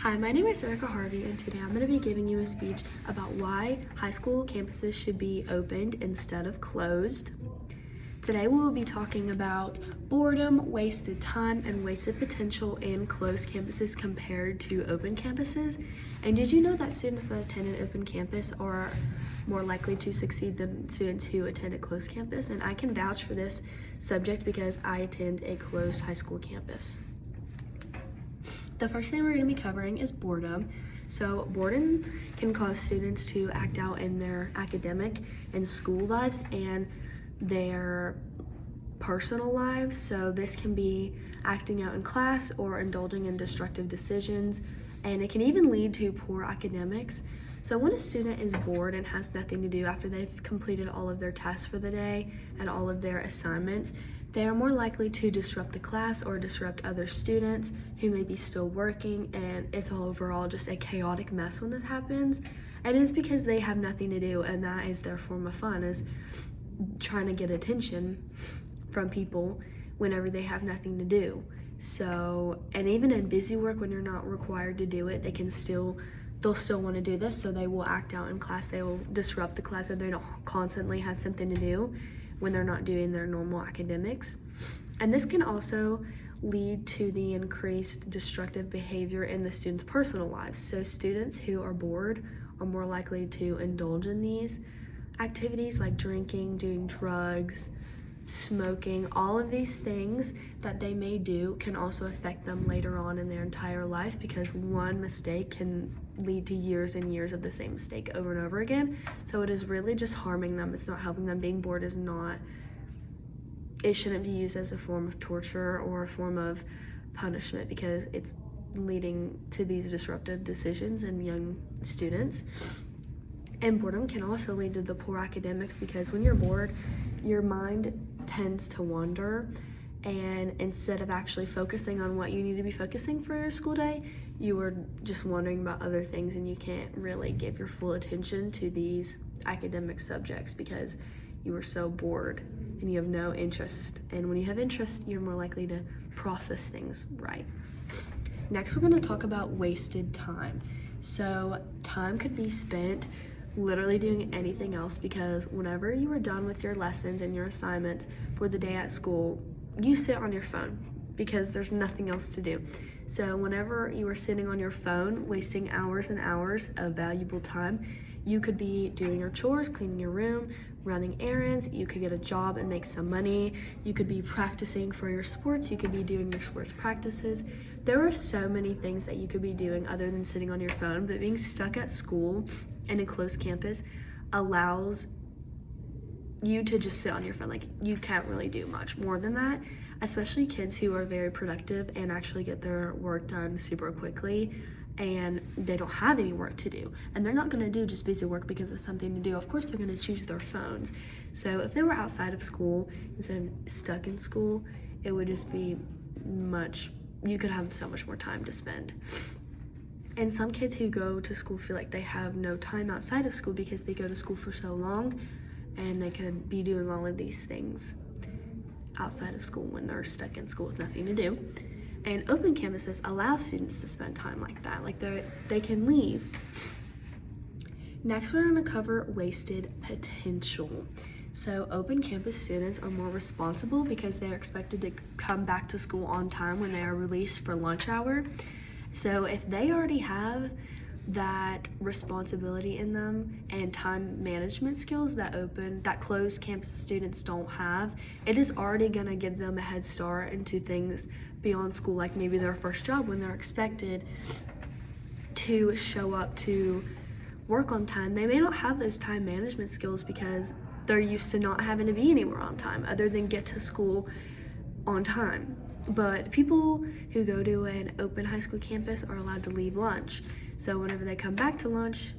Hi, my name is Erica Harvey, and today I'm going to be giving you a speech about why high school campuses should be opened instead of closed. Today we will be talking about boredom, wasted time, and wasted potential in closed campuses compared to open campuses. And did you know that students that attend an open campus are more likely to succeed than students who attend a closed campus? And I can vouch for this subject because I attend a closed high school campus. The first thing we're going to be covering is boredom. So boredom can cause students to act out in their academic and school lives and their personal lives. So this can be acting out in class or indulging in destructive decisions, and it can even lead to poor academics. So when a student is bored and has nothing to do after they've completed all of their tasks for the day and all of their assignments, they are more likely to disrupt the class or disrupt other students who may be still working, and it's overall just a chaotic mess when this happens. And it's because they have nothing to do, and that is their form of fun, is trying to get attention from people whenever they have nothing to do. So, and even in busy work when you're not required to do it, they'll still want to do this, so they will act out in class. They will disrupt the class if they don't constantly have something to do when they're not doing their normal academics. And this can also lead to the increased destructive behavior in the students' personal lives. So students who are bored are more likely to indulge in these activities like drinking, doing drugs, smoking. All of these things that they may do can also affect them later on in their entire life, because one mistake can lead to years and years of the same mistake over and over again. So it is really just harming them. It's not helping them. Being bored is not, it shouldn't be used as a form of torture or a form of punishment, because it's leading to these disruptive decisions in young students. And boredom can also lead to the poor academics, because when you're bored, your mind tends to wander, and instead of actually focusing on what you need to be focusing for your school day, you are just wondering about other things, and you can't really give your full attention to these academic subjects because you are so bored and you have no interest. And when you have interest, you're more likely to process things right. Next, we're going to talk about wasted time. So time could be spent literally doing anything else, because whenever you are done with your lessons and your assignments for the day at school, you sit on your phone because there's nothing else to do. So whenever you are sitting on your phone, wasting hours and hours of valuable time, you could be doing your chores, cleaning your room, running errands. You could get a job and make some money. You could be practicing for your sports. You could be doing your sports practices. There are so many things that you could be doing other than sitting on your phone, but being stuck at school in a closed campus allows you to just sit on your phone. Like, you can't really do much more than that, especially kids who are very productive and actually get their work done super quickly, and they don't have any work to do, and they're not going to do just busy work because it's something to do. Of course they're going to choose their phones. So if they were outside of school instead of stuck in school, it would just be you could have so much more time to spend. And some kids who go to school feel like they have no time outside of school because they go to school for so long, and they could be doing all of these things outside of school when they're stuck in school with nothing to do. And open campuses allow students to spend time like that, like they can leave. Next, we're going to cover wasted potential. So open campus students are more responsible because they're expected to come back to school on time when they are released for lunch hour. So if they already have that responsibility in them and time management skills that closed campus students don't have, it is already going to give them a head start into things beyond school, like maybe their first job, when they're expected to show up to work on time. They may not have those time management skills because they're used to not having to be anywhere on time other than get to school on time. But people who go to an open high school campus are allowed to leave lunch. So whenever they come back to lunch,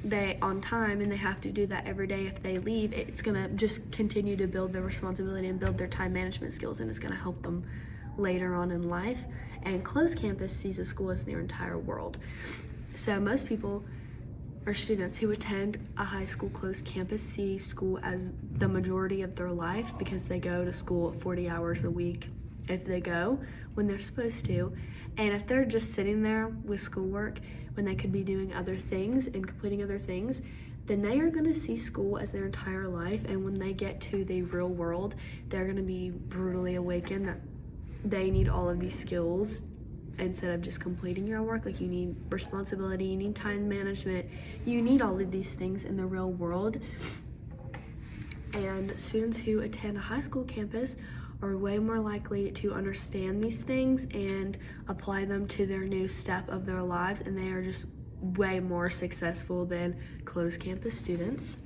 they on time, and they have to do that every day. If they leave, it's gonna just continue to build their responsibility and build their time management skills, and it's gonna help them later on in life. And closed campus sees a school as their entire world. So most people or students who attend a high school closed campus see school as the majority of their life, because they go to school 40 hours a week if they go, when they're supposed to. And if they're just sitting there with schoolwork when they could be doing other things and completing other things, then they are going to see school as their entire life. And when they get to the real world, they're going to be brutally awakened that they need all of these skills instead of just completing your work. Like, you need responsibility, you need time management, you need all of these things in the real world. And students who attend a high school campus are way more likely to understand these things and apply them to their new step of their lives, and they are just way more successful than closed campus students.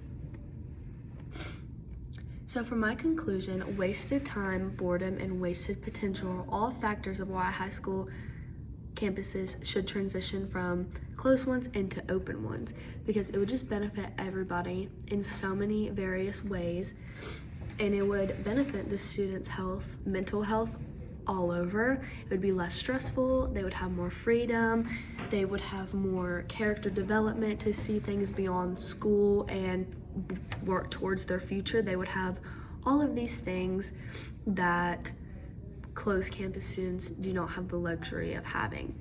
So for my conclusion, wasted time, boredom, and wasted potential are all factors of why high school campuses should transition from closed ones into open ones, because it would just benefit everybody in so many various ways, and it would benefit the students' health, mental health all over. It would be less stressful, they would have more freedom, they would have more character development to see things beyond school and work towards their future. They would have all of these things that closed campus students do not have the luxury of having.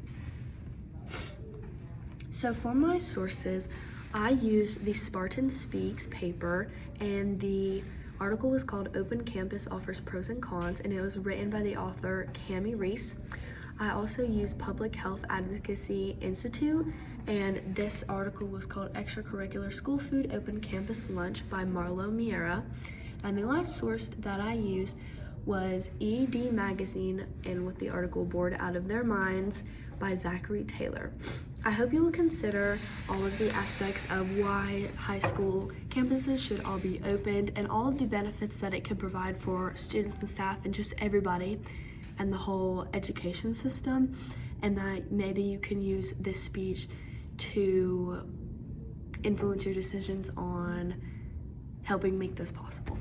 So for my sources, I used the Spartan Speaks paper, and the article was called Open Campus Offers Pros and Cons, and it was written by the author Cami Reese. I also used Public Health Advocacy Institute, and this article was called Extracurricular School Food Open Campus Lunch by Marlo Miera. And the last source that I used was ED Magazine, and with the article Bored Out of Their Minds by Zachary Taylor. I hope you will consider all of the aspects of why high school campuses should all be opened, and all of the benefits that it could provide for students and staff and just everybody and the whole education system, and that maybe you can use this speech to influence your decisions on helping make this possible.